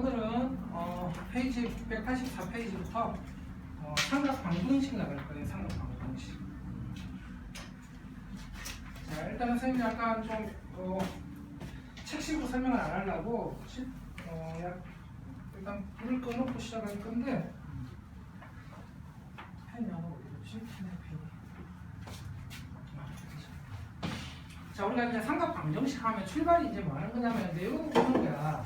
오늘은 페이지 184페이지부터 삼각 방정식 나갈 거예요. 삼각 방정식. 자, 일단은 선생님이 약간 좀 책식으로 설명을 안 하려고 일단 불을 꺼놓고 시작할 건데 펜이 하나 어디지? 펜이. 자, 우리가 이제 삼각 방정식 하면 출발이 이제 뭐 하는 거냐면 이런 거 푸는 거야.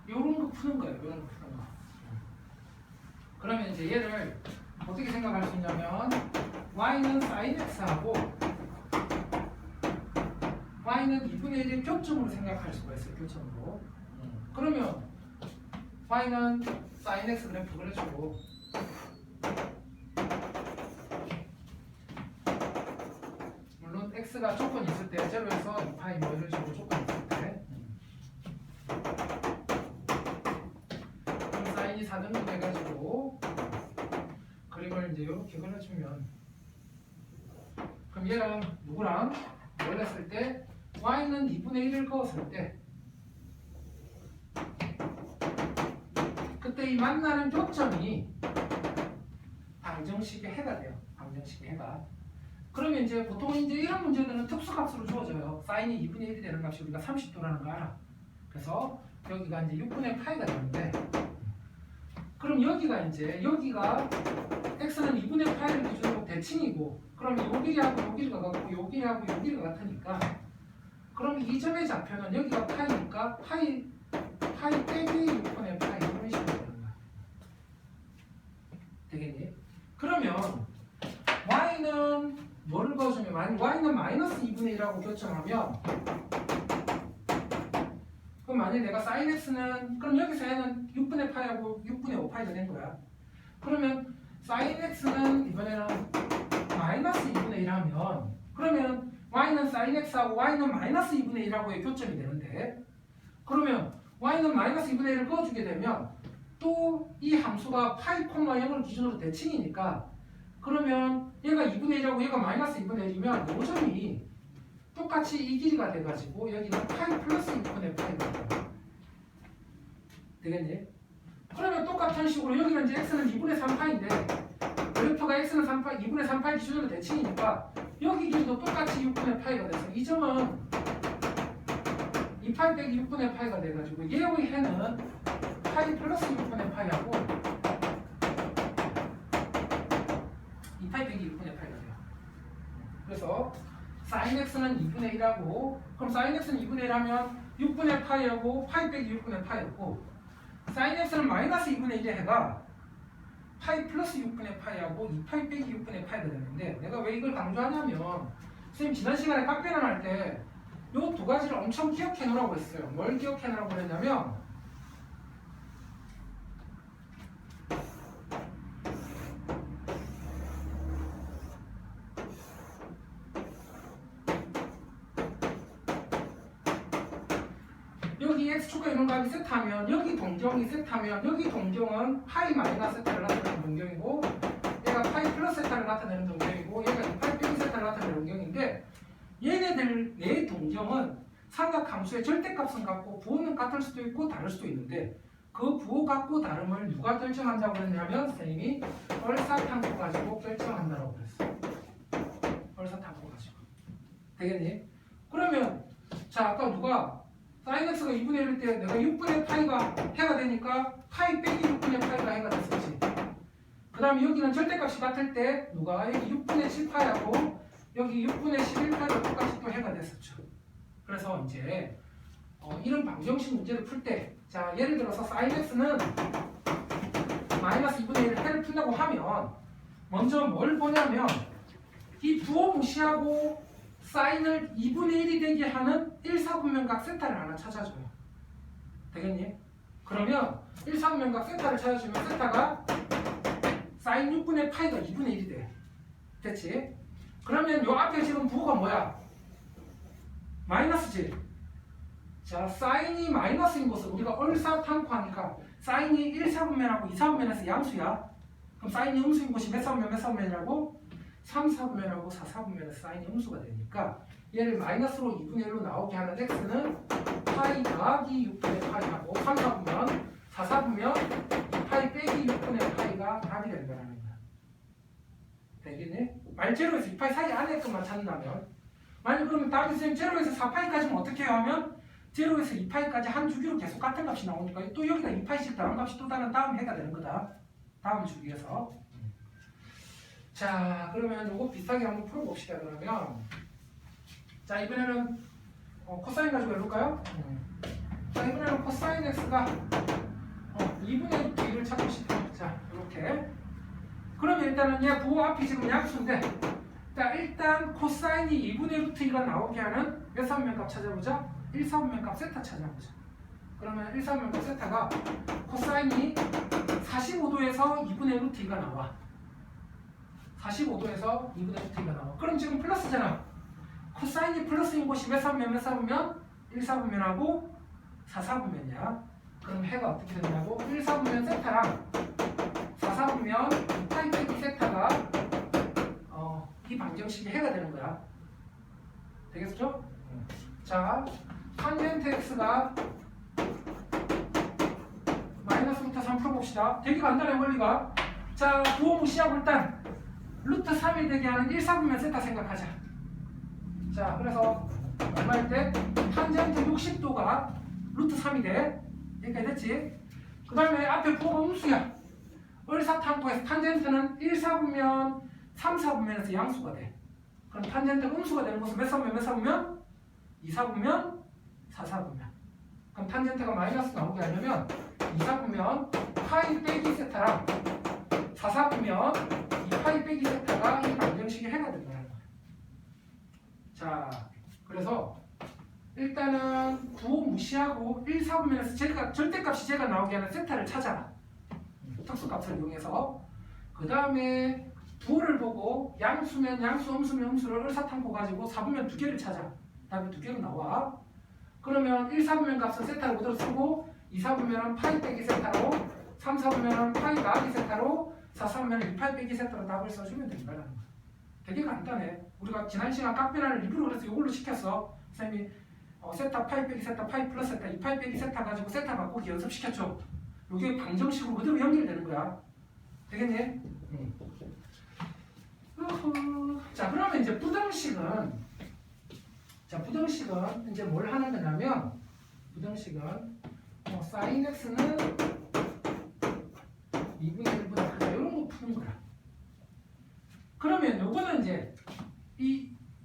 요런 거 푸는 거예요. 요런 거 푸는 거. 그러면 이제 얘를 어떻게 생각할 수 있냐면 y는 sin x하고 y는 2분의 1의 교점으로 생각할 수가 있어요. 교점으로. 그러면 y는 sin x 그래프 그려주고 물론 x가 조건이 있을 때 0에서 2파이 뭐 이런 식으로 조건이 있을 때 그럼 사인이 4등분 해가지고 그림을 이제 이렇게 그려주면 그럼 얘랑 누구랑 뭘 했을 때 y는 2분의 1을 그었을 때 그때 이 만나는 교점이 방정식의 해가 돼요. 방정식의 해가. 그러면 이제 보통 이제 이런 문제들은 특수값으로 주어져요. 사인이 2분의 1이 되는 값이 우리가 30도라는 거 알아. 그래서 여기가 이제 6분의 파이가 되는데 그럼 여기가 x는 2분의 파이를 기준으로 대칭이고 그러면 요 길이하고 요 길이가 같고 요 길이하고 요 길이가 같으니까 그럼 이 점의 좌표는 여기가 파이니까 파이 빼기 6분의 파이 이런 식으로 되는 거야. 되겠니? 그러면 y는 뭐를 그어주면 y는 마이너스 2분의 1하고 교점하면 그럼 만약에 내가 sin x는 그럼 여기서 얘는 6분의 파이하고 6분의 5파이가 된 거야. 그러면 sin x는 이번에는 마이너스 2분의 1 하면 그러면 y는 sin x하고 y는 마이너스 2분의 1하고의 교점이 되는데 그러면 y는 마이너스 2분의 1을 그어주게 되면 또 이 함수가 파이, 0을 기준으로 대칭이니까 그러면 얘가 2분의 1하고 얘가 마이너스 2분의 1이면 이 점이 똑같이 이 길이가 돼가지고 여기는 파이 플러스 2분의 파이가 돼요. 되겠니? 그러면 똑같은 식으로 여기는 이제 x는 2분의 3파인데 그래프가 x는 3파, 2분의 3파이 기준으로 대칭이니까 여기 길이도 똑같이 6분의 파이가 돼서 이 점은 2파이 빼기 6분의 파이가 돼가지고 얘의 해는 파이 플러스 6분의 파이하고 2파이 빼기 6분의 파이가 돼요. 그래서 sin x는 2분의 1하고 그럼 sin x는 2분의 1 하면 6분의 파이하고 파이 빼기 6분의 파이였고 sin x는 마이너스 2분의 1의 해가 파이 플러스 6분의 파이하고 2파이 빼기 6분의 파이가 되는데 내가 왜 이걸 강조하냐면 선생님 지난 시간에 깍배랑 할 때 이 두 가지를 엄청 기억해 놓으라고 했어요. 뭘 기억해 놓으라고 했냐면 여기 x축과 이런 값이 세타면 여기 동경이 세타면 여기 동경은 파이 마이너스 세타를 나타내는 동경이고 얘가 파이 플러스 세타를 나타내는 동경이고 얘가 2파이 빼기 세타를 나타내는 동경인데 얘네들 네 동경은 삼각함수의 절대값은 같고 부호는 같을 수도 있고 다를 수도 있는데 그 부호 같고 다름을 누가 결정한다고 했냐면 선생님이 얼사탐구 가지고 결정한다고 그랬어요. 얼사탐구 가지고. 되겠니? 그러면 자 아까 누가 sin x가 2분의 1일 때 내가 6분의 파이가 해가 되니까 파이 빼기 6분의 파이가 해가 됐었지. 그 다음에 여기는 절대값이 같을 때 누가 여기 6분의 7파이하고 여기 6분의 11파이가 똑같이 또 해가 됐었죠. 그래서 이제 이런 방정식 문제를 풀 때 자 예를 들어서 sin x는 마이너스 2분의 1을 해를 푼다고 하면 먼저 뭘 보냐면 이 부호 무시하고 사인을 2분의 1이 되게 하는 1사분면각 세타를 하나 찾아줘요. 되겠니? 그러면 1사분면각 세타를 찾아주면 세타가 사인 6분의 파이가 2분의 1이 돼. 됐지? 그러면 요 앞에 지금 부호가 뭐야? 마이너스지? 자, 사인이 마이너스인 것을 우리가 얼사탐구하니까 사인이 1사분면하고 2사분면에서 양수야. 그럼 사인이 음수인 것이 몇 사분면이라고? 3사분면하고 4사분면에서 사인이 음수가 되니까 얘를 마이너스로 2분의 1로 나오게 하는 x는 파이 파이 더하기 6분의 파이하고 3, 4분면 4, 4분면 2파이 빼기 6분의 파이가 답이 된다는 거야. 되겠니? 만약 제로에서 2파이 사이 안에 것만 찾는다면 만약 그러면 답이 선생님 제로에서 4파이까지는 어떻게 해요 하면 제로에서 2파이까지 한 주기로 계속 같은 값이 나오니까 또 여기다 2파이씩 다른 값이 또 다른 다음 해가 되는 거다. 다음 주기에서. 자, 그러면 요거 비슷하게 한번 풀어봅시다. 그러면 자, 이번에는 코사인 가지고 해볼까요? 자, 이번에는 코사인 x가 2분의 2를 찾읍시다. 자, 이렇게. 그러면 일단은 얘 부호 앞이 지금 양수인데 자, 일단 코사인이 2분의 루트 2가 나오게 하는 몇 사분면 값 찾아보자. 1사분면 값 세타 찾아보자. 그러면 1사분면 값 세타가 코사인이 45도에서 2분의 루트 2가 나와. 45도에서 2분의 루트 2가 나와. 그럼 지금 플러스잖아. 코사인이 플러스인 곳이 몇 사분면 몇 사분면? 1사분면하고 4사분면이야. 그럼 해가 어떻게 되냐고? 1사분면 세타랑 4사분면 파이 빼기 세타가 이 방정식이 해가 되는 거야. 되겠죠? 자, 탄젠트 x가 마이너스부터 3 풀어봅시다. 되게 간단해 원리가. 자, 부호 무시하고 일단 루트 3이 되게 하는 1사분면 세타 생각하자. 자, 그래서 얼마일 때? 탄젠트 60도가 루트 3이 돼. 여기까지 됐지? 그 다음에 앞에 부호가 음수야. 을사탄고에서 탄젠트는 1사분면, 3사분면에서 양수가 돼. 그럼 탄젠트가 음수가 되는 것은 몇 사분면, 몇 사분면? 2사분면, 4사분면. 그럼 탄젠트가 마이너스 나오게 하려면 2사분면 파이 빼기 세타랑 4사분면 2파이 빼기 세타가 이 방정식이 해가 된다는 거야. 자, 그래서 일단은 부호 무시하고 1사분면에서 절대값이 제가 나오게 하는 세타를 찾아. 특수값을 이용해서. 그 다음에 부호를 보고 양수면 양수, 음수면 음수를 을사탄고 가지고 4분면 두 개를 찾아. 답이 두 개로 나와. 그러면 1사분면 값은 세타를 그대로 쓰고 2사분면은 파이 빼기 세타로 3사분면은 파이 더하기 세타로 4사분면은 2파이 빼기 세타로 답을 써주면 된다는 거야. 되게 간단해. 우리가 지난 시간 깍변화를 일부러 그래서 이걸로 시켰어. 선생님이 세타 파이 빼기 세타 파이 플러스 세타 2파이 빼기 세타 가지고 세타 바꾸기 연습시켰죠. 이게 방정식으로 그대로 연결되는 거야. 되겠니? 자, 그러면 이제 부등식은 이제 뭘 하는 거냐면 부등식은 sin x는 2분의 1보다 크다 이런 거 푸는 거야. 그러면 요거는 이제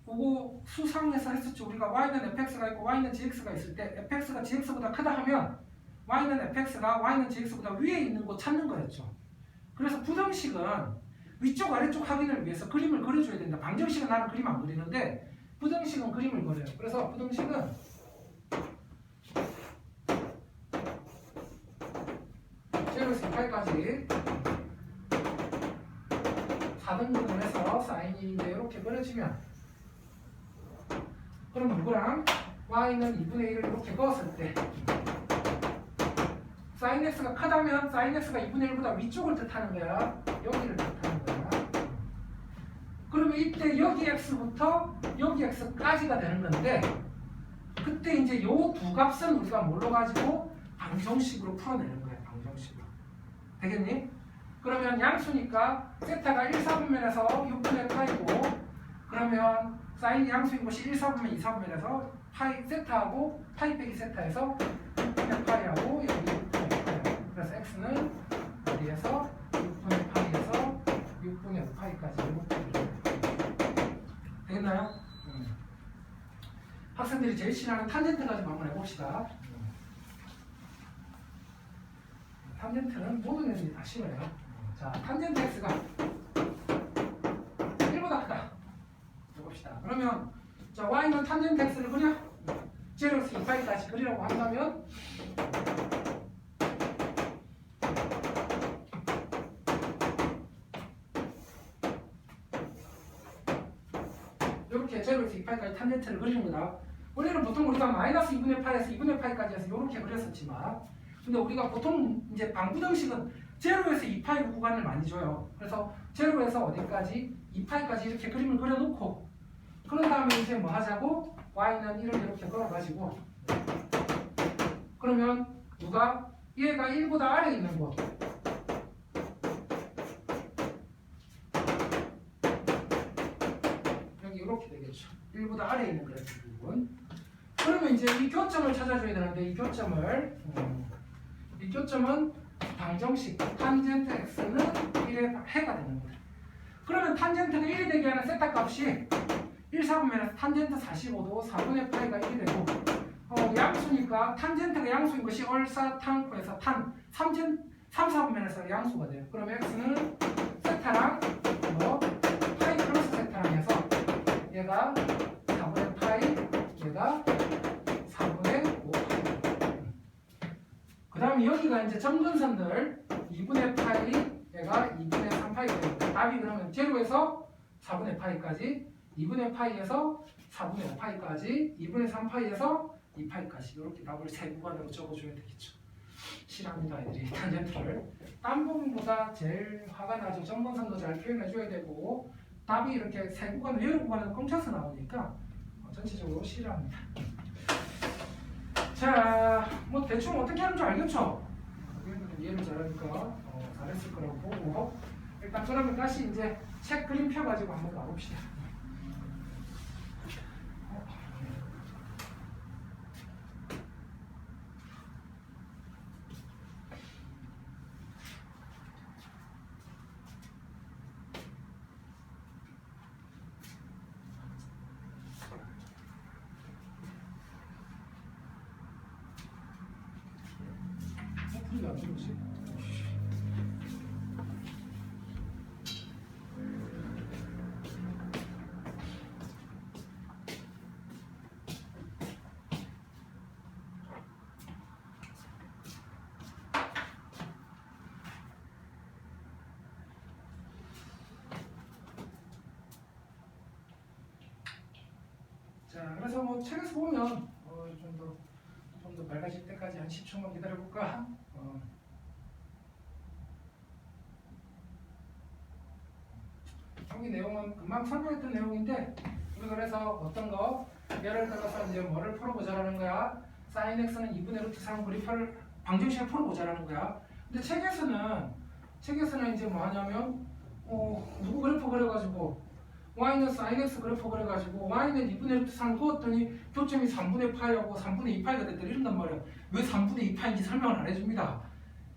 요거 수상에서 했었죠. 우리가 y는 fx가 있고 y는 gx가 있을 때 fx가 gx보다 크다 하면 y는 fx가 y는 gx보다 위에 있는 거 찾는 거였죠. 그래서 부등식은 위쪽 아래쪽 확인을 위해서 그림을 그려줘야 된다. 방정식은 나는 그림 안 그리는데 부등식은 그림을 그려요. 그래서 부등식은 제로에서 2파이까지 4등분을 해서 사인이 이제 이렇게 그려지면 그럼 누구랑 y는 2분의 1을 이렇게 그었을 때 sin x가 크다면 sin x가 2분의 1보다 위쪽을 뜻하는 거야. 여기를 뜻하는 거야. 그러면 이때 여기 x부터 여기 x까지가 되는 건데 그때 이제 요 두 값은 우리가 뭘로 가지고 방정식으로 풀어내는 거야. 방정식으로. 되겠니? 그러면 양수니까 세타가 1사분면에서 6분의 파이고 그러면 사인이 양수인 것이 1사분면, 2사분면에서 파이 세타하고 파이 빼기 세타에서 6분의 파이하고 여기 6분의 파이하고 그래서 x는 어디에서 6분의 파이에서 6분의 5파이까지 이렇게 되겠나요? 학생들이 제일 싫어하는 탄젠트까지 한번 해봅시다. 탄젠트는 모든 애들이 다 싫어요. 자, 탄젠트 x가 1보다 크다. 해봅시다. 그러면 자, y는 탄젠트 x를 그려 제로에서 2파이까지 그리라고 한다면 이렇게 제로에서 2파이까지 탄젠트를 그리는 거다. 원래는 보통 우리가 마이너스 2분의 파이에서 2분의 파이까지 해서 이렇게 그렸었지만 근데 우리가 보통 이제 방부등식은 제로에서 2파이 구간을 많이 줘요. 그래서 제로에서 어디까지? 2파이까지 이렇게 그림을 그려놓고 그런 다음에 이제 뭐 하자고? y는 1을 이렇게 걸어가지고 그러면 누가? 얘가 1보다 아래에 있는 곳. 여기 이렇게 되겠죠. 1보다 아래에 있는 그래프 부분. 그러면 이제 이 교점을 찾아줘야 되는데 이 교점은 방정식 탄젠트 x는 1의 해가 되는 거예요. 그러면 탄젠트가 1이 되게 하는 세타 값이 1, 4분면에서 탄젠트 45도 4분의 파이가 1이 되고 양수니까 탄젠트가 양수인 것이 얼사탄코에서 탄 3, 4분면에서 양수가 돼요. 그럼 x는 세타랑 파이 플러스 세타랑 해서 얘가 4분의 파이 얘가 4분의 5파이. 그 다음에 여기가 이제 점근선들 2분의 파이 얘가 2분의 3파이가 됩니다. 답이 그러면 제로에서 4분의 파이까지 2분의 파이에서 4분의 5파이까지 2분의 3파이에서 2파이까지 이렇게 답을 세 구간으로 적어주면 되겠죠. 실합니다. 애들이 탄젠트를 딴 부분보다 제일 화가 나죠. 점근선도 잘 표현해줘야 되고 답이 이렇게 세 구간, 여러 구간에서 꽁쳐서 나오니까 전체적으로 싫어합니다. 자, 뭐 대충 어떻게 하는 줄 알겠죠? 이해를 잘하니까 잘했을 거라고 보고 일단 그러면 다시 이제 책 그림 펴가지고 한번 가봅시다. 불이 안 들어오지? 자, 그래서 뭐 책에서 보면 좀 더 밝아질 때까지 한 10초만 기다려볼까? 여기 내용은 금방 설명했던 내용인데 우리 그래서 어떤 거 예를 들어서 이제 뭐를 풀어보자라는 거야. sin x는 2분의 루트 3 그래프를 방정식을 풀어보자라는 거야. 근데 책에서는 이제 뭐 하냐면 누구 그래프 그려가지고 y는 sin x 그래프 그려가지고 y는 2분의 루트 3 그었더니 교점이 3분의 파이하고 3분의 2파이가 됐더니 이런단 말이야. 왜 3분의 2파인지 설명을 안 해줍니다.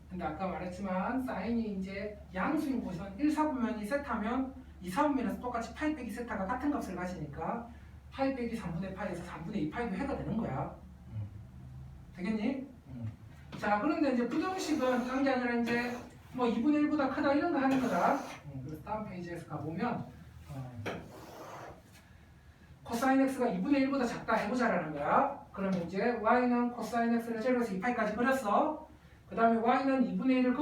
근데 아까 말했지만 사인이 이제 양수인 곳은 1, 4분면이 세타면 2, 4분면에서 똑같이 파이 빼기 세타가 같은 값을 가지니까 파이 빼기 3분의 파이에서 3분의 2파이도 해가 되는 거야. 되겠니? 자, 그런데 이제 부정식은 딴 게 아니라 이제 뭐 2분의 1보다 크다 이런 거 하는 거다. 그래서 다음 페이지에서 가보면 코사인 x가 2분의 1보다 작다 해보자라는 거야. 그러면 이제 y는 코사인 x를 제로에서 2파이까지 그렸어. 그 다음에 y는 2분의 1을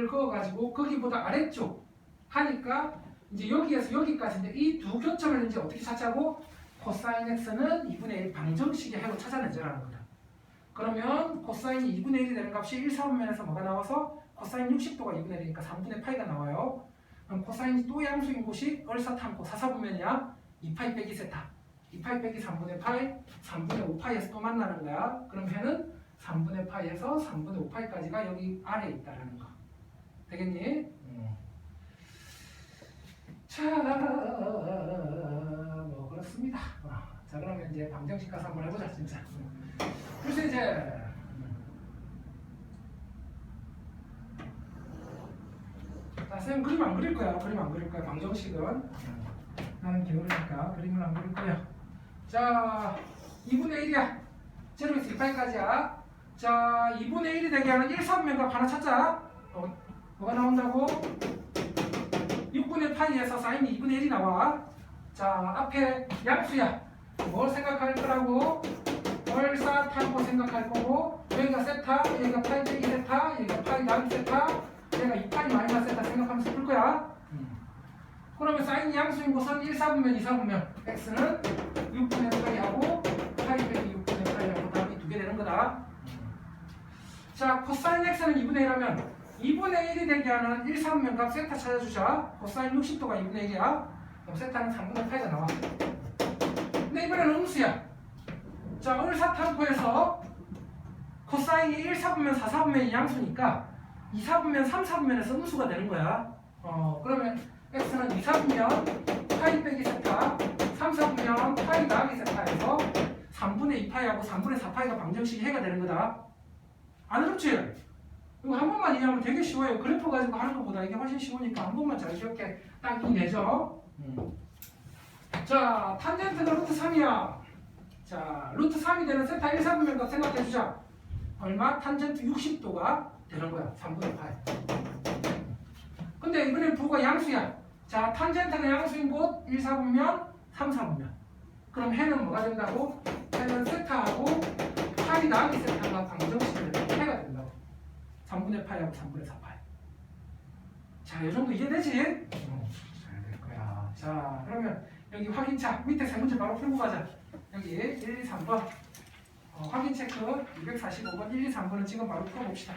그어가지고 거기보다 아래쪽 하니까 이제 여기에서 여기까지인데 이 두 교점을 이제 어떻게 찾자고? 코사인 x는 2분의 1 방정식의 해로 찾아내자라는 거다. 그러면 코사인이 2분의 1이 되는 값이 1, 4분면에서 뭐가 나와서 코사인 60도가 2분의 1이니까 3분의 파이가 나와요. 그럼 코사인이 또 양수인 곳이 얼사탄코 4, 4분면이야. 2파이 빼기 세타 2파이 빼기 3분의 파이 3분의 5파이에서 또 만나는 거야. 그럼 해는 3분의 파이에서 3분의 5파이까지가 여기 아래에 있다라는 거. 되겠니? 자, 뭐 그렇습니다. 자, 그러면 이제 방정식 가서 한번 해보자 진짜. 그래서 이제 자, 쌤 그림 안 그릴 거야. 방정식은 나는 게으르니까 그림을 안 그릴 거야. 자, 2분의 1이야. 제로에서 2파이까지야. 자, 2분의 1이 되게 하는 1, 4분면값 하나 찾자. 뭐가 나온다고? 6분의 파이에서 사인이 2분의 1이 나와. 자, 앞에 양수야. 뭘 생각할 거라고? 얼사탄고 생각할 거고, 여기가 세타, 여기가 파이 빼기 세타, 여기가 파이 나누기 세타, 여기가 2파이 마이너스 세타 생각하면서 풀 거야. 그러면 사인 양수인 곳은 1, 4분면, 2, 4분면 x는 6분의 파이하고 파이 빼기 6분의 파이하고 답이 두 개 되는 거다. 자, 코사인 x는 2분의 1하면 2분의 1이 되게 하는 1, 4분면 값 세타 찾아주자. 코사인 60도가 2분의 1이야. 그럼 세타는 3분의 파이가 나와. 근데 이번에는 음수야. 자, 을사탐구에서 코사인이 1, 4분면, 4, 4분면이 양수니까 2, 4분면, 3, 4분면에서 음수가 되는 거야. 그러면 x는 2, 4분면 파이 빼기 세타, 3, 4분면 파이 더하기 세타에서 3분의 2파이하고 3분의 4파이가 방정식이 해가 되는 거다. 안 어렵지? 이거 한 번만 이해하면 되게 쉬워요. 그래프 가지고 하는 것보다 이게 훨씬 쉬우니까 한 번만 잘 기억해. 딱 이내죠. 자, 탄젠트가 루트 3이야. 자, 루트 3이 되는 세타 1, 4분면 값 생각해주자. 얼마? 탄젠트 60도가 되는 거야. 3분의 8. 근데 이번엔 부가 양수야. 자, 탄젠트가 양수인 곳 1, 4분면, 3, 4분면. 그럼 해는 뭐가 된다고? 해는 세타하고 파이 나기 세타가 방정식이 된다고. 해가 된다고. 3분의 파이하고 3분의 4파이. 자, 이 정도 이해되지? 잘 될 거야. 자, 그러면 여기 확인차 밑에 세 문제 바로 풀고 가자. 여기 1, 2, 3번. 확인 체크 245번, 1, 2, 3번은 지금 바로 풀어봅시다.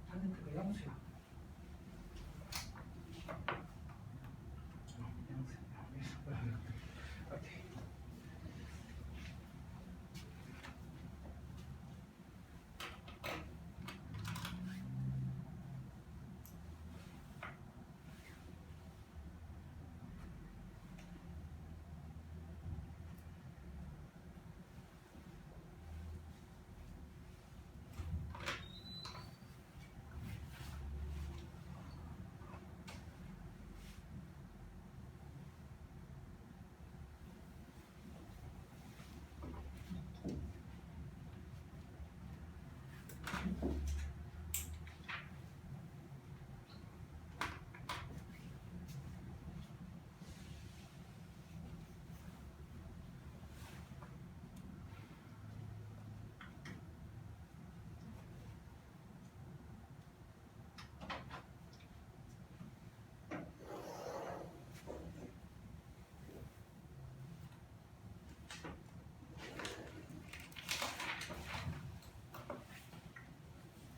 탄젠트가 양수야. 오케이.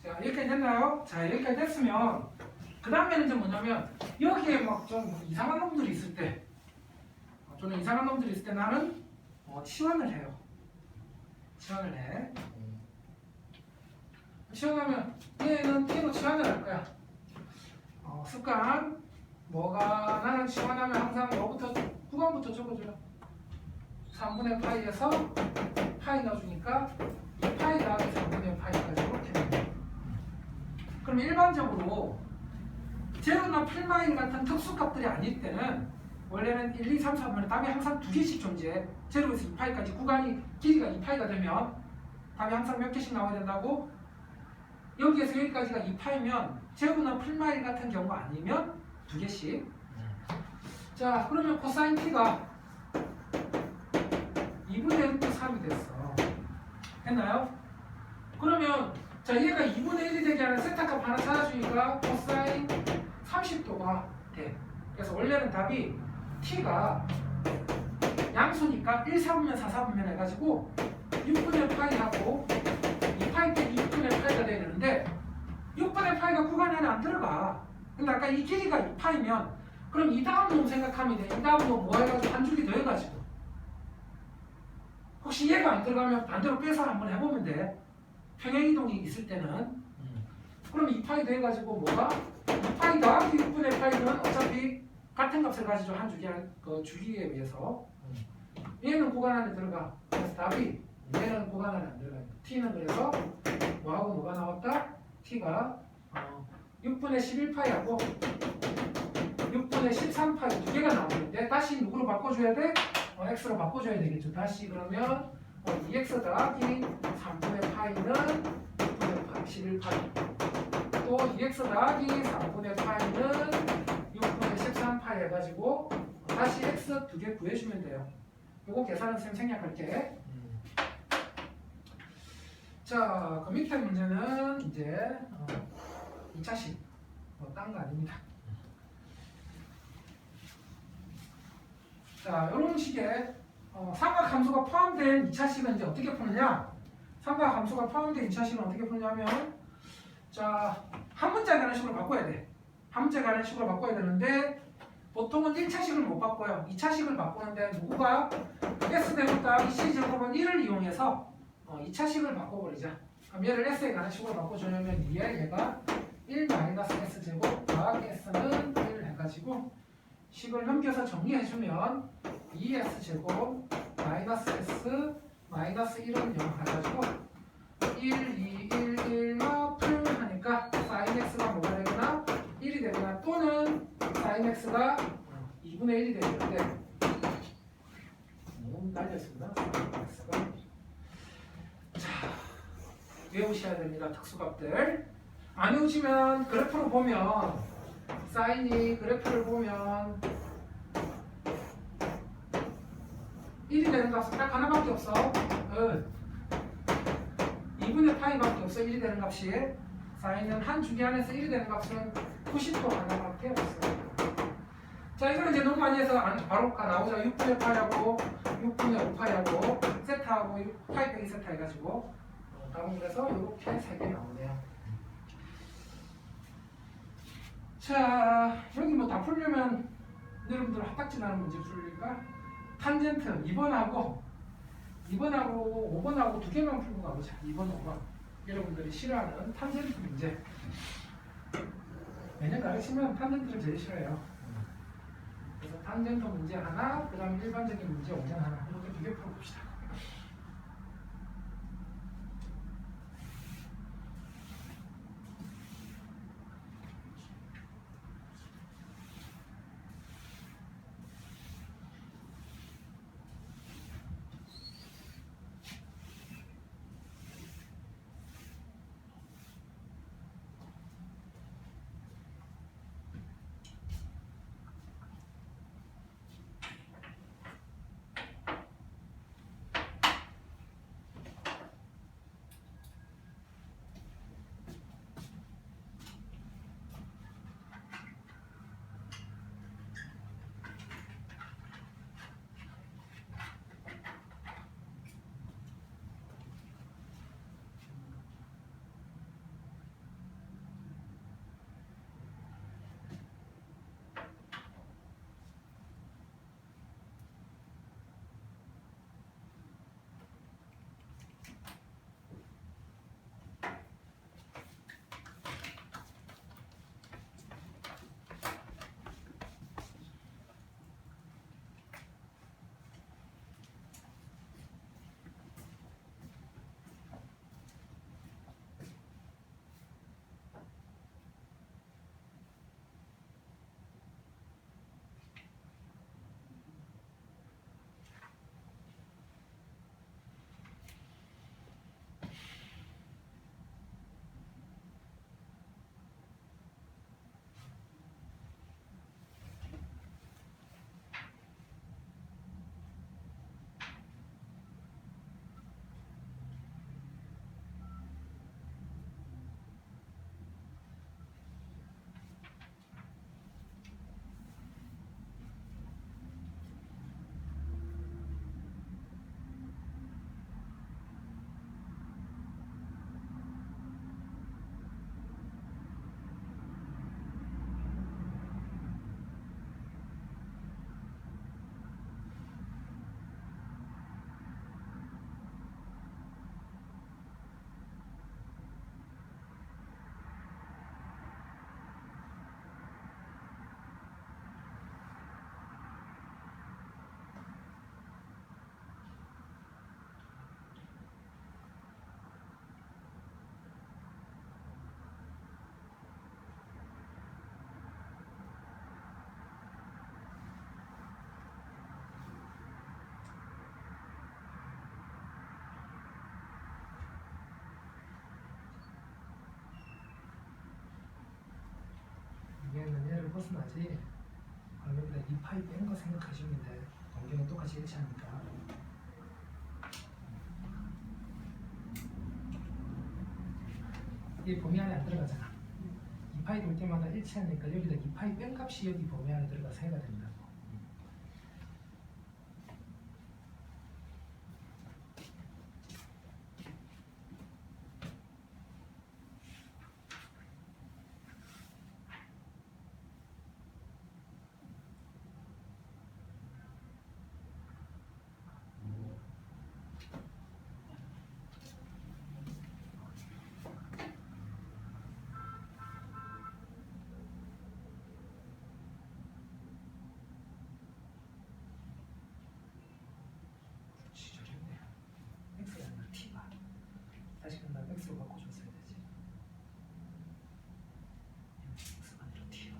자, 여기까지 됐나요? 자, 여기까지 됐으면 그 다음에는 이제 뭐냐면 여기에 막 좀 이상한 놈들이 있을 때 저는 이상한 놈들이 있을 때 나는 치환을 해요. 치환을 해. 치환하면 얘는 얘로 치환을 할 거야. 습관 뭐가 나는 치환하면 항상 뭐부터 구간부터 적어줘요. 3분의 파이에서 파이 넣어주니까 파이 더하기 3분의 파이까지 이렇게 됩니다. 그럼 일반적으로 제로나 필마인 같은 특수값들이 아닐 때는 원래는 1, 2, 3, 4분의 답이 항상 두 개씩 존재해. 제로에서 2파이까지 구간이 길이가 2파이가 되면 답이 항상 몇 개씩 나와야 된다고? 여기에서 여기까지가 2파이면 제곱은 풀마일 같은 경우 아니면 2개씩. 자, 그러면 코사인 t가 2분의 루트 3이 됐어. 했나요? 그러면 자, 얘가 2분의 1이 되게 하는 세타값 하나 찾아주니까 코사인 30도가 돼. 그래서 원래는 답이 t가 양수니까 1, 4분면 4, 4분면 해가지고 6분의 파이하고 2파이 빼기 6분의 파이가 돼야 되는데 6분의 파이가 구간 안에 안 들어가. 근데 아까 이 길이가 2파이면 그럼 이 다음 놈 생각하면 돼. 이 다음 놈 뭐 해가지고 한 줄기 더 해가지고 혹시 얘가 안 들어가면 반대로 빼서 한번 해보면 돼. 평행이동이 있을 때는. 그럼 2파이 더 해가지고 뭐가? 2파이 더하기 6분의 파이는 어차피 같은 값을 가지죠. 한 주기, 그 주기에 비해서. 얘는 구간 안에 들어가. 그래서 답이 얘는 구간 안에 안 들어가요. t는 그래서 뭐하고 뭐가 나왔다? t가 6분의 11파이하고 6분의 13파이 두 개가 나오는데 다시 누구로 바꿔줘야 돼? x로 바꿔줘야 되겠죠. 다시 그러면 2x 더하기 3분의 파이는 6분의 파이 11파이 또 2x 더하기 3분의 파이는 6분의 13파이 해가지고 다시 x 두 개 구해주면 돼요. 요거 계산은 쌤 생략할게. 자, 그 밑에 문제는 이제 2차식 뭐 딴 거 아닙니다. 자, 이런 식의 삼각함수가 포함된 2차식은 이제 어떻게 푸느냐? 삼각함수가 포함된 2차식은 어떻게 푸냐면 자, 한 문자에 관한 식으로 바꿔야 돼. 한 문자에 관한 식으로 바꿔야 되는데 보통은 1차식을 못 바꿔요. 2차식을 바꾸는데 누구가 S대로 더하기 C제곱은 1을 이용해서 2차식을 바꿔버리자. 그럼 얘를 S에 관한 식으로 바꿔주려면 위에 얘가 1-S제곱 더하기 S는 1 해가지고 식을 넘겨서 정리해주면 2S제곱 마이너스 S 마이너스 1은 0 해가지고 1, 2, 1, 1가 풀 하니까 sin X가 뭐가 되거나 1이 되거나 또는 sin X가 2분의 1이 되는데 너무 날렸습니다. sin X가 자, 외우셔야 됩니다. 특수값들 안 외우시면 그래프로 보면 사인이 그래프를 보면 1이 되는 값은 딱 하나밖에 없어. 2분의 파이밖에 없어. 1이 되는 값이. 사인은 한 주기 안에서 1이 되는 값은 90도 하나밖에 없어. 자, 이거는 이제 너무 많이 해서 바로 나오자. 6분의 파이하고 6분의 5파이하고 세타하고 파이 빼기 세타 해가지고 답은 그래서 이렇게 3개 나오네요. 자, 여기 뭐 다 풀려면 여러분들 화딱지 나는 문제 풀릴까? 탄젠트 2번하고 5번하고 두 개만 풀고 가보자. 2번, 5번. 여러분들이 싫어하는 탄젠트 문제. 매년 가르치면 탄젠트를 제일 싫어해요. 그래서 탄젠트 문제 하나, 그 다음에 일반적인 문제 5번 하나. 이렇게 두 개 풀어봅시다. 벗어나지. 그럼 여기다 2파이 빼는 거 생각하시면 돼. 동경은 똑같이 일치하니까. 이게 범위 안에 안 들어가잖아. 2파이 돌 때마다 일치하니까 여기다 2파이 뺀 값이 여기 범위 안에 들어가서 해가 된다고. 다시 그럼 난 x로 바꿔줬어야 되지. x가 아니라 t야.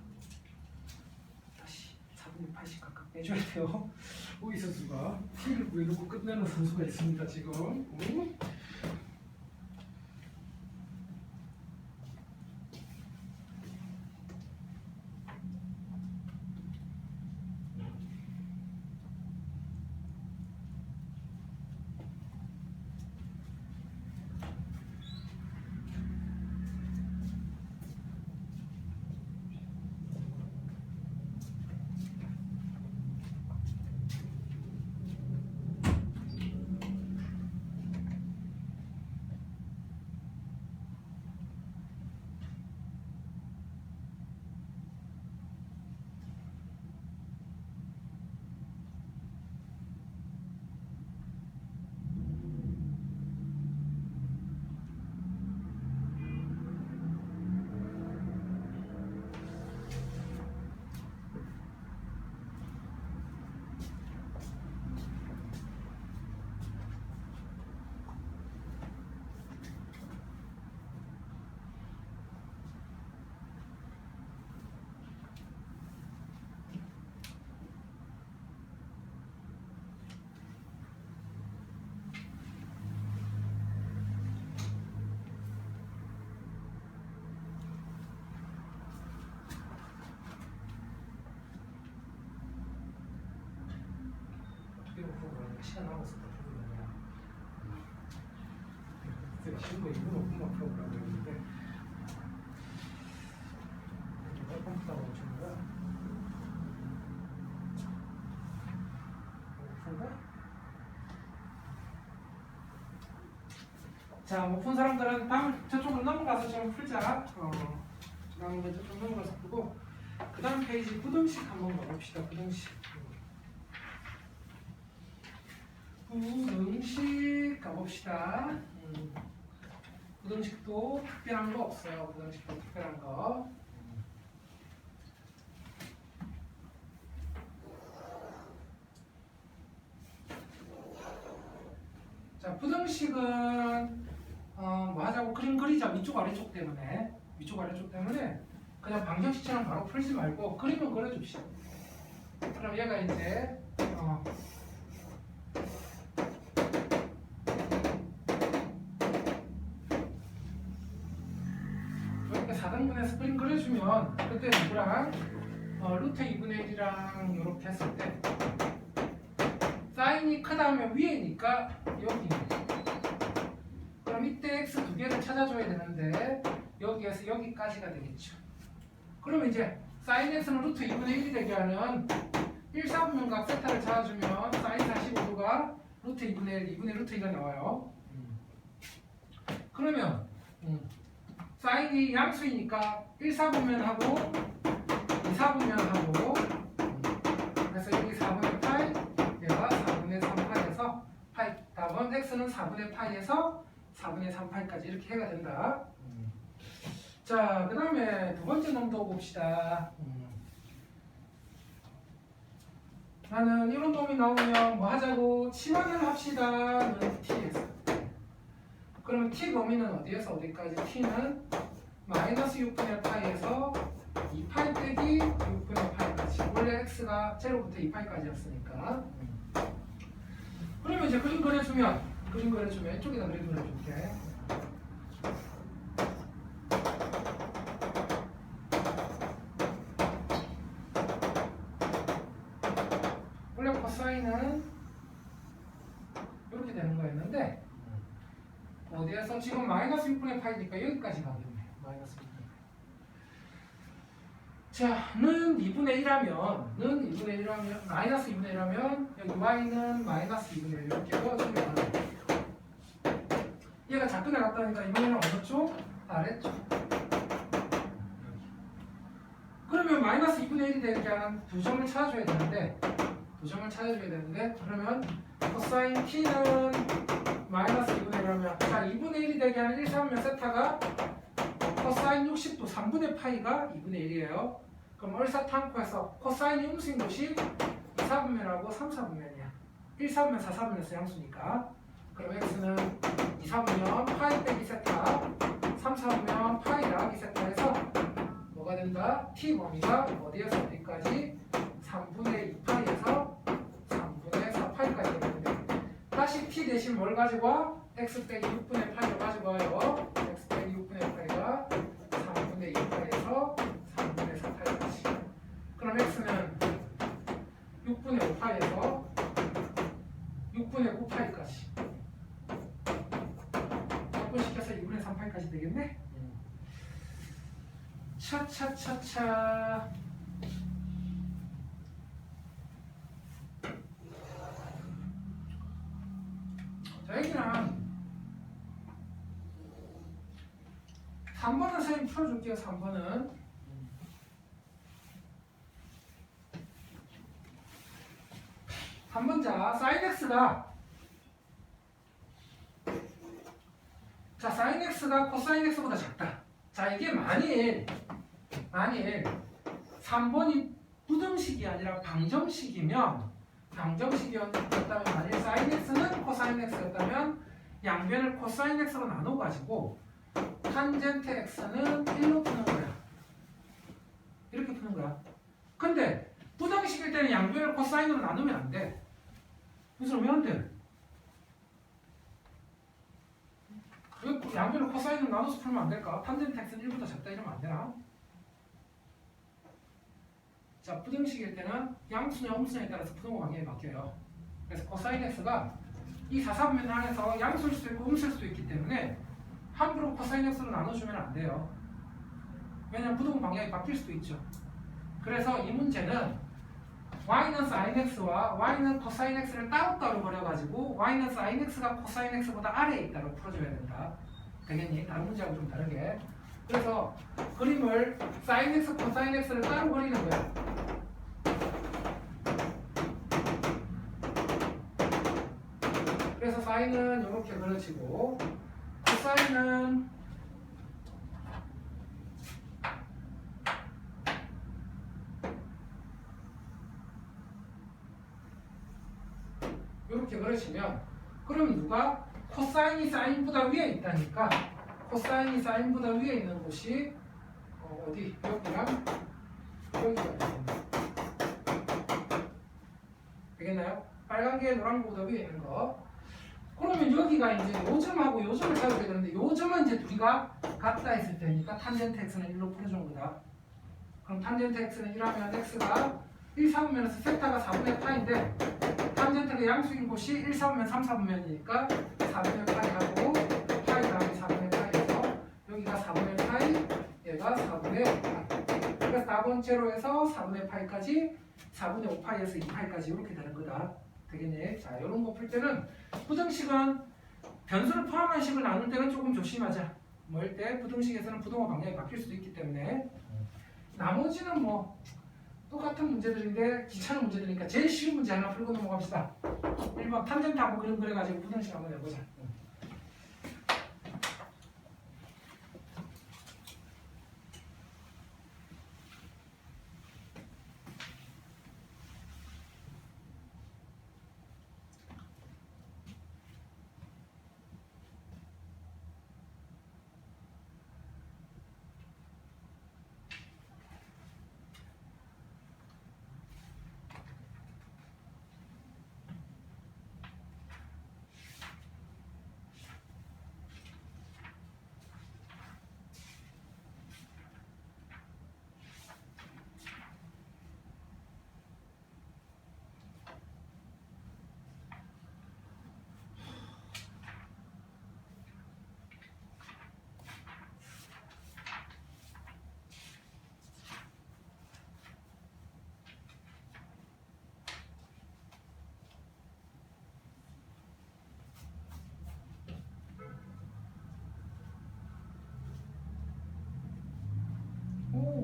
다시 4분의 8씩 각각 빼줘야 돼요. 오이 선수가 t를 구해놓고 끝내는 선수가 있습니다 지금. 시간 남았을 때 풀어보면 제가 쉬운 거 2분 5분만 풀어보라고 했는데 몇 번 푸다고 주는 거야? 5분가? 자, 못 푼 사람들은 다음 저쪽으로 넘어가서 좀 풀자. 남은 거 저쪽 넘어가서 풀고 그 다음 페이지 부등식 한번 가봅시다. 부등식 가봅시다. 부등식도 특별한 거 없어요. 부등식도 특별한 거. 자, 부등식은 뭐 하자고 그림 그리자. 위쪽 아래쪽 때문에 그냥 방정식처럼 바로 풀지 말고 그림을 그려줍시다. 그럼 얘가 이제 이렇게 4등분해서 그림 그려주면 그때 누구랑 루트 2분의 1이랑 이렇게 했을 때 사인이 크다면 위에니까 여기. 그럼 이때 x 두 개를 찾아줘야 되는데 여기에서 여기까지가 되겠죠. 그러면 이제 사인 x는 루트 2분의 1이 되게 하는 1사분면각 세타를 찾아주면 사인 45도가 루트 2분의 1, 2분의 루트 2가 나와요. 그러면 사인이 양수이니까 1사분면하고 2사분면하고 그래서 여기 4분의 파이 얘가 4분의 3파이에서 파이 답은 x는 4분의 파이에서 4분의 3파이까지 이렇게 해가 된다. 자, 그 다음에 두 번째 놈도 봅시다. 나는 이런 놈이 나오면 뭐 하자고 치환을 합시다는 t에서. 그러면 t 범위는 어디에서 어디까지? t는 마이너스 6분의 파이에서 2파이 빼기 6분의 파이까지. 원래 x가 0부터 2파이까지였으니까. 그러면 이제 그림 그려주면 이쪽에다 그림 그려줄게. 코사인은 이렇게 되는 거였는데 어디에서 지금 마이너스 6분의 파이니까 여기까지 가겠네. 마이너스 6분의 파이. 자, 는 2분의 1하면 마이너스 2분의 1하면 여기 y는 마이너스 2분의 1 이렇게 넣어주면 얘가 작근에 갔다니까 이번에는 어느 쪽? 아래쪽. 그러면 마이너스 2분의 1이 되게 하는 두 점을 찾아줘야 되는데 그러면 코사인 t는 마이너스 2분의 1하면 자 2분의 1이 되게 하는 1, 3면 세타가 코사인 60도 3분의 파이가 2분의 1이에요. 그럼 얼사탄코에서 코사인이 음수인 곳이 2, 4분면하고 3, 4분면이야. 1, 4분면, 4, 4분면에서 양수니까 그럼 x는 2, 4분면 파이 빼기 세타 3, 4분면 파이 더하기 세타에서 뭐가 된다? t 범위가 어디에서 어디까지? 3분의 2파이에서 3분의 4파이까지 되는데 다시 t 대신 뭘 가지고 와? x 빼기 6분의 파이를 가지고 와요. x 빼기 6분의 파이가 3분의 2파이에서 3분의 4파이까지. 그럼 x는 6분의 5파이에서 6분의 9파이까지 약분시켜서 2분의 3파이까지 되겠네? 차차차차 자 여기는 3번은 선생님 풀어줄게요. 3번은 sin x가 자 sin x가 코사인 x보다 작다. 자 이게 만일 3번이 부등식이 아니라 방정식이었다면 만일 sin x는 코사인 x였다면 양변을 코사인 x로 나눠가지고 탄젠트 x는 1로 푸는 거야. 이렇게 푸는 거야. 근데 부등식일 때는 양변을 코사인으로 나누면 안 돼. 그래서 왜 안 돼? 왜 양변을 코사인으로 나눠서 풀면 안 될까? 탄젠트 x는 1보다 작다 이러면 안 되나? 자, 부등식일 때는 양수냐 음수냐에 따라서 부등호 방향이 바뀌어요. 그래서 코사인 x가 이 4사분면 안에서 양수일 수도 있고 음수일 수도 있기 때문에 함부로 코사인 x로 나눠주면 안 돼요. 왜냐면 부등호 방향이 바뀔 수도 있죠. 그래서 이 문제는 y는 sin x와 y는 코사인 x를 따로따로 버려가지고 y는 sin x가 코사인 x보다 아래에 있다고 풀어줘야 된다. 되겠니? 다른 문제하고 좀 다르게. 그래서 그림을 sin x, 코사인 x를 따로 그리는 거야. 그래서 sin은 이렇게 그려지고 코사인은 이렇게 그려지면 그럼 누가 코사인이 사인보다 위에 있다니까 코사인이 사인보다 위에 있는 곳이 어디? 여기랑 여기가 있습니다. 되겠나요? 빨간 게 노란 거보다 위에 있는 거. 그러면 여기가 이제 요점하고 요점을 찾아야 되는데 요점은 이제 둘이가 같다 했을 테니까 탄젠트 x는 1로 풀어준 거다. 그럼 탄젠트 x는 1하면 x가 1, 4분면에서 세타가 4분의 파인데 탄젠트가 양수인 곳이 1, 4분면, 3, 4분면이니까 4분의 파이하고 파이 다음에 4분의 파이에서 여기가 4분의 파이, 얘가 4분의 5파이. 그래서 4번째로에서 4분의 파이까지 4분의 5파이에서 2파이까지 이렇게 되는 거다. 되겠네. 자, 이런 거 풀 때는 부등식은 변수를 포함한 식을 나눌 때는 조금 조심하자. 뭐일 때 부등식에서는 부등호 방향이 바뀔 수도 있기 때문에 나머지는 뭐 똑같은 문제들인데 귀찮은 문제들이니까 제일 쉬운 문제 하나 풀고 넘어갑시다. 1번 탄젠트 한번 그림 그려가지고 부등식 한번 해보자.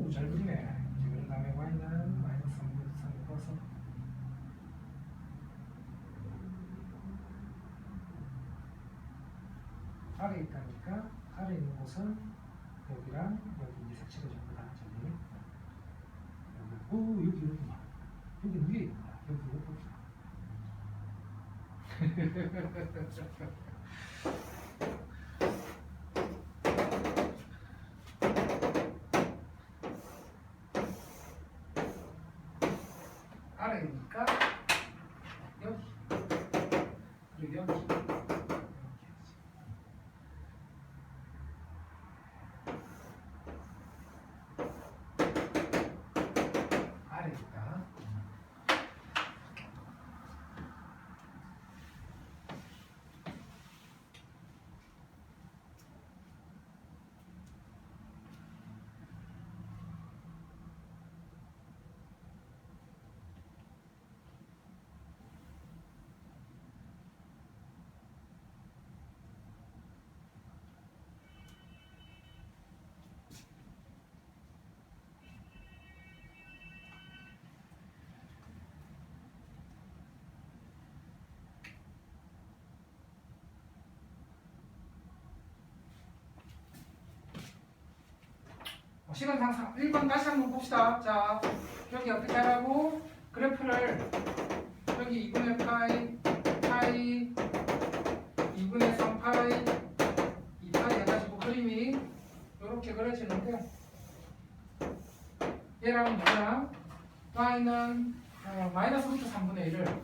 오, 잘 그리네. 이제 그런 다음에 y는 마이너스 3분의 3을 넣어서 아래 있다니까 아래 있는 곳은 여기랑 여기 이제 색칠해 준 거다. 저기 여기 오 여기 이렇구나. 여기 위에 있구나. 여기 아래니까 여기 그리고 여기 아래니까 시간 상상 1번 다시 한번 봅시다. 자, 여기 어떻게 하라고? 그래프를 여기 2분의 파이 2분의 3파이 2파이 해가지고 그림이 이렇게 그려지는데 얘랑 뭐랑 y는 마이너스 루트 3분의 1을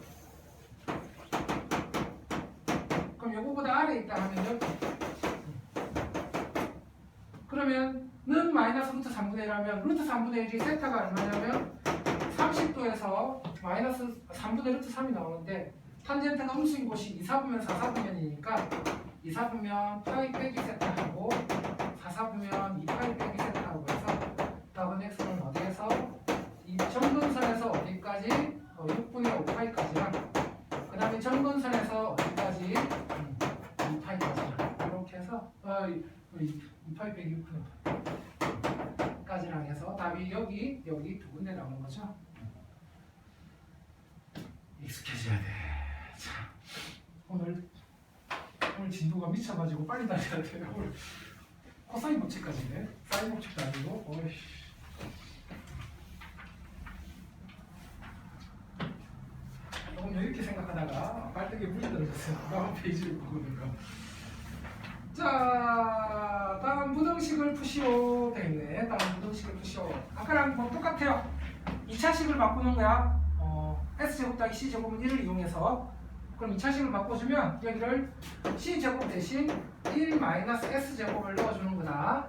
그럼 요거보다 아래에 있다 하면 여기 그러면 는 마이너스 루트 3분의 1 하면 루트 3분의 1이 세타가 얼마냐면 30도에서 마이너스 3분의 루트 3이 나오는데 탄젠트가 음수인 곳이 2, 4분면 4, 4분면이니까 2, 4분면 파이 빼기 세타하고 4, 4분면 2파이 빼기 세타하고 해서 답은 x는 어디에서 이 점근선에서 어디까지? 6분의 5파이까지랑 그 다음에 점근선에서 어디까지? 2파이까지랑 이렇게 해서 2파이 빼기 6분의 까지랑 해서 답이 여기 두 군데 나오는 거죠. 익숙해져야 돼. 자, 오늘 진도가 미쳐가지고 빨리 다녀야 돼. 오늘 코사인 법칙까지네. 사인 법칙도 아니고. 어이씨. 조금 이렇게 생각하다가 빨대게 물이 떨어졌어요. 다음 페이지를 보니까. 자, 다음 부등식을 푸시오 되겠네. 다음 부등식을 푸시오. 아까랑 뭐 똑같아요. 2차식을 바꾸는 거야. S제곱 더하기 C제곱은 1을 이용해서 그럼 2차식을 바꿔주면 여기를 C제곱 대신 1-S제곱을 넣어주는 거다.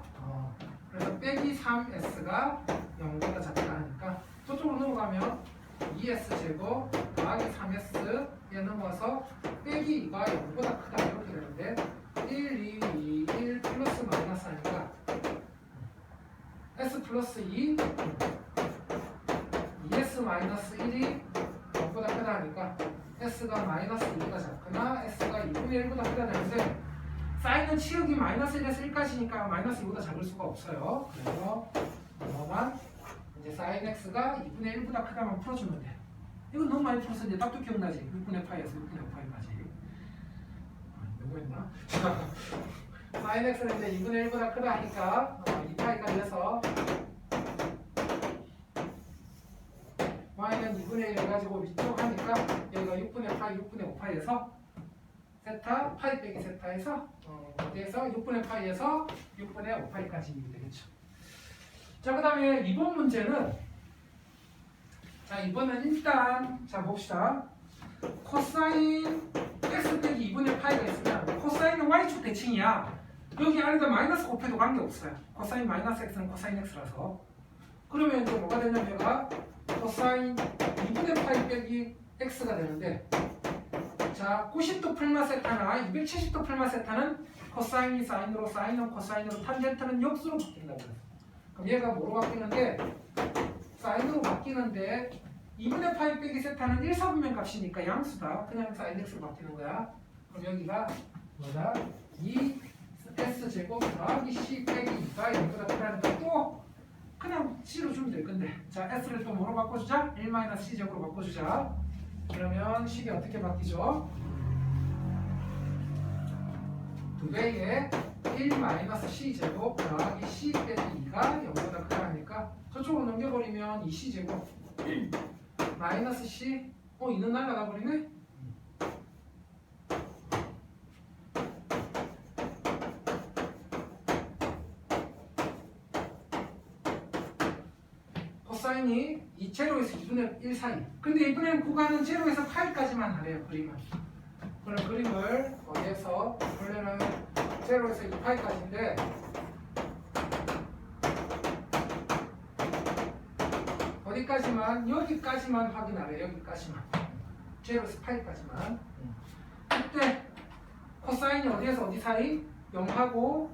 그래서 빼기 3S가 0보다 작다 하니까 저쪽으로 넘어가면 2S제곱 더하기 3S 에 넘어서 빼기 2가 0보다 크다 이렇게 되는데 1, 2, 1 플러스 마이너스 하니까 S 플러스 2 2S 마이너스 1이 0보다 크다 하니까 S가 마이너스 2보다 작거나 S가 2분의 1보다 크다 되는데 사인은 치역이 마이너스 1에서 1까지니까 마이너스 2보다 작을 수가 없어요. 그래서 이거만 이제 사인 X가 2분의 1보다 크다만 풀어주면 돼. 이건 너무 많이 풀어서 이제 답도 기억나지. 6분의 파이에서 6분의 5파이까지. 누구 했나? 사인 X는 이제 2분의 1보다 크다 하니까 2파이까지 해서 y는 2분의 1 해가지고 위쪽 하니까 여기가 6분의 파이, 6분의 5파이에서 세타, 파이 빼기 세타에서 어디에서 6분의 파이에서 6분의 5파이까지 되겠죠. 자, 그 다음에 이번 문제는 자, 이번은 일단 자 봅시다. 코사인 x 빼기 2분의 파이가 있으면 코사인은 y축 대칭이야. 여기 안에다 마이너스 곱해도 관계없어요. 코사인 마이너스 x는 코사인 x라서. 그러면 이제 뭐가 되냐면 얘가 코사인 2분의 파이 빼기 x가 되는데 자 90도 풀마 세타나 270도 풀마 세타는 코사인이 사인으로 사인은 코사인으로 탄젠트는 역수로 바뀐다고 그랬어. 그럼 얘가 뭐로 바뀌는데 사인으로 바뀌는데 2분의 파이 빼기 세타는 1, 4분면 값이니까 양수다. 그냥 사인 x로 바뀌는 거야. 그럼 여기가 뭐다? 2 S제곱 더하기 C 빼기 2가 0보다 크다는 거 또 그냥 자, S를 또 뭐로 바꿔주자? 1-C제곱으로 바꿔주자. 그러면 식이 어떻게 바뀌죠? 2배의 1-C제곱 더하기 C 빼기 2가 0보다 크다 하니까 저쪽으로 넘겨버리면 2C제곱 마이너스 C 이는 날라가 버리네? 코사인이 이 제로에서 2분의 1 사이. 근데 이번에는 구간은 제로에서 파이까지만 하래요. 그림은. 그럼 그림을 어디에서 원래는 제로에서 2파이까지인데 어디까지만? 여기까지만 확인하래요. 여기까지만. 제로에서 파이까지만. 그때 코사인이 어디에서 어디 사이? 0하고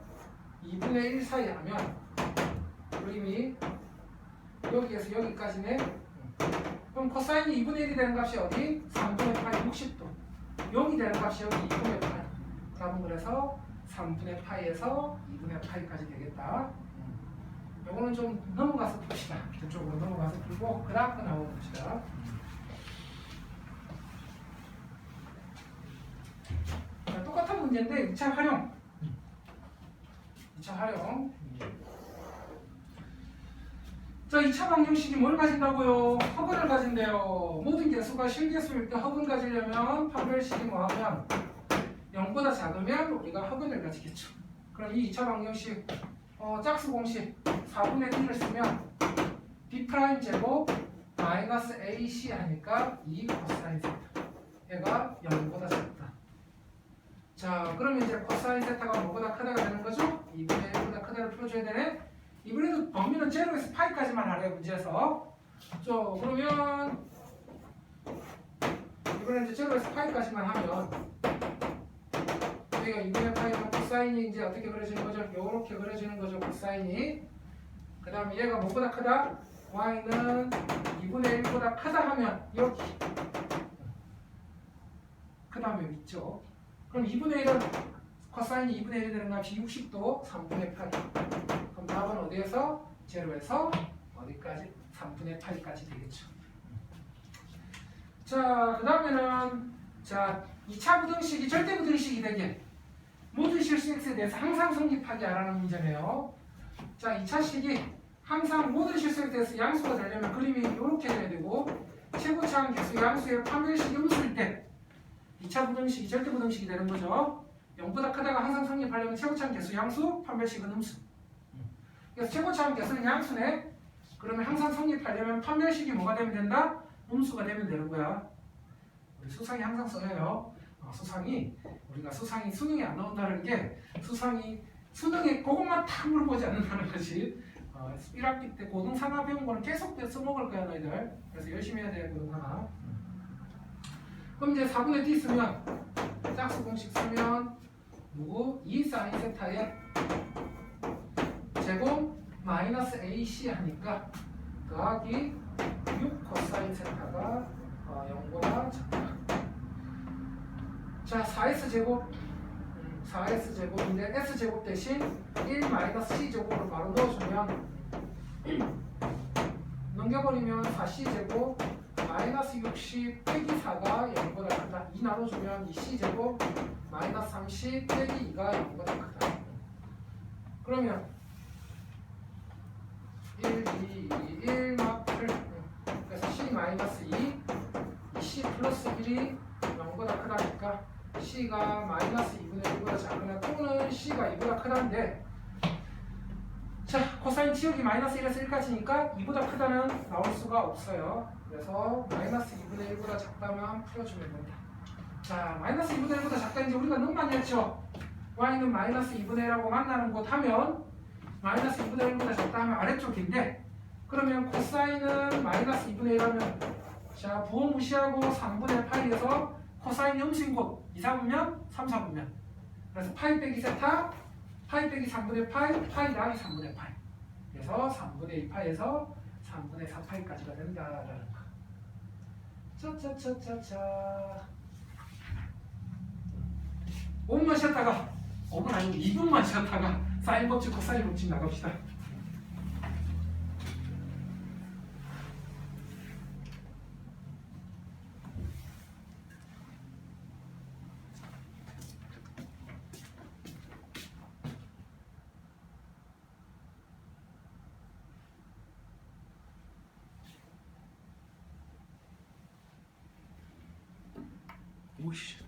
2분의 1 사이 하면 그림이 여기에서 여기까지네. 그럼 코사인이 2분의 1이 되는 값이 어디? 3분의 8, 60도. 0이 되는 값이 여기 2분의 8. 답은 그래서 3분의 파이에서 2분의 파이까지 되겠다. 요거는 좀 넘어가서 풉시다. 저쪽으로 넘어가서 풀고 그래프 나오고 봅시다. 자, 똑같은 문제인데 2차 활용. 2차 활용. 자, 2차 방정식이 뭘 가진다고요? 허근을 가진대요. 모든 개수가 실개수일 때 허근 가지려면 판별식이 뭐하면 0보다 작으면 우리가 허근을 가지겠죠. 그럼 이 2차 방정식 짝수 공식 4분의 1을 쓰면 B' 제곱 마이너스 AC 하니까 2 코사인 세타. 얘가 0보다 작다. 자, 그러면 이제 코사인 세타가 뭐보다 크다가 되는 거죠? 2분의 1보다 크다를 풀어줘야 되네. 이번에도 범위는 제로에서 파이까지만 하래요. 문제에서. 그러면 이번에 이제 제로에서 파이까지만 하면 여기가 2분의 파이면 코사인이 이제 어떻게 그려지는 거죠? 요렇게 그려지는 거죠. 코사인이. 그 다음에 얘가 뭐보다 크다? y는 2분의 1보다 크다 하면 여기 그 다음에 있죠. 그럼 2분의 1은 코사인이 2분의 1이 되는 값이 60도 3분의 8. 그럼 답은 어디에서? 제로에서 어디까지? 3분의 8까지 되겠죠. 자, 그 다음에는 자 2차 부등식이 절대 부등식이 되게 모든 실수 x에 대해서 항상 성립하게 하라는 문제네요. 자, 2차식이 항상 모든 실수 x에 대해서 양수가 되려면 그림이 이렇게 돼야 되고 최고차항 개수 양수의 판별식이 음수일 때 2차 부등식이 절대 부등식이 되는 거죠. 0보다 크다가 항상 성립하려면 최고차항 개수 양수, 판별식은 음수. 그래서 최고차항 개수는 양수네. 그러면 항상 성립하려면 판별식이 뭐가 되면 된다? 음수가 되면 되는 거야. 우리 수상이 항상 써요. 우리가 수상이 수능에 안 나온다는 게 수상이 수능에 그것만 딱 물어보지 않는다는 것이 1학기 때 고등산하 배운 거는 계속 써먹을 거야 너희들. 그래서 열심히 해야 돼 고등산하. 그럼 이제 4분의 D 쓰면 짝수 공식 쓰면 누구? 2 사인 세타의 제곱 마이너스 AC 하니까 더하기 6 코사인 세타가 0보다 작다. 자, 4S제곱 4S제곱인데 S제곱 대신 1 마이너스 C제곱으로 바로 넣어주면 넘겨버리면 4C제곱 마이너스 60 빼기 4가 0보다 크다. 2 나눠주면 2C제곱 마이너스 30 빼기 2가 0보다 크다. 그러면 1, 2, 1, 8 그래서 C 마이너스 2 C 플러스 1이 0보다 크다니까 C가 마이너스 2분의 1보다 작거나 또는 C가 2보다 크다인데 자, 코사인 치역이 마이너스 1에서 1까지니까 2보다 크다는 나올 수가 없어요. 그래서 마이너스 2분의 1보다 작다만 풀어주면 된다. 자, 마이너스 2분의 1보다 작다 이제 우리가 너무 많이 했죠. y는 마이너스 2분의 1하고 만나는 곳 하면 마이너스 2분의 1보다 작다 하면 아래쪽인데 그러면 코사인은 마이너스 2분의 1 하면 자, 부호 무시하고 3분의 8에서 코사인이 음수인 곳 2, 4분면 3, 4분면 그래서 파이 빼기 세타 파이 빼기 3분의 파이 파이 더하기 3분의 파이 그래서 3분의 2파이에서 3분의 4파이까지가 된다라는 거. 짜짜짜짜짜 5분만 쉬었다가 5분 아니고 2분만 쉬었다가 사인 법칙 코사인 법칙 나갑시다. 보시죠.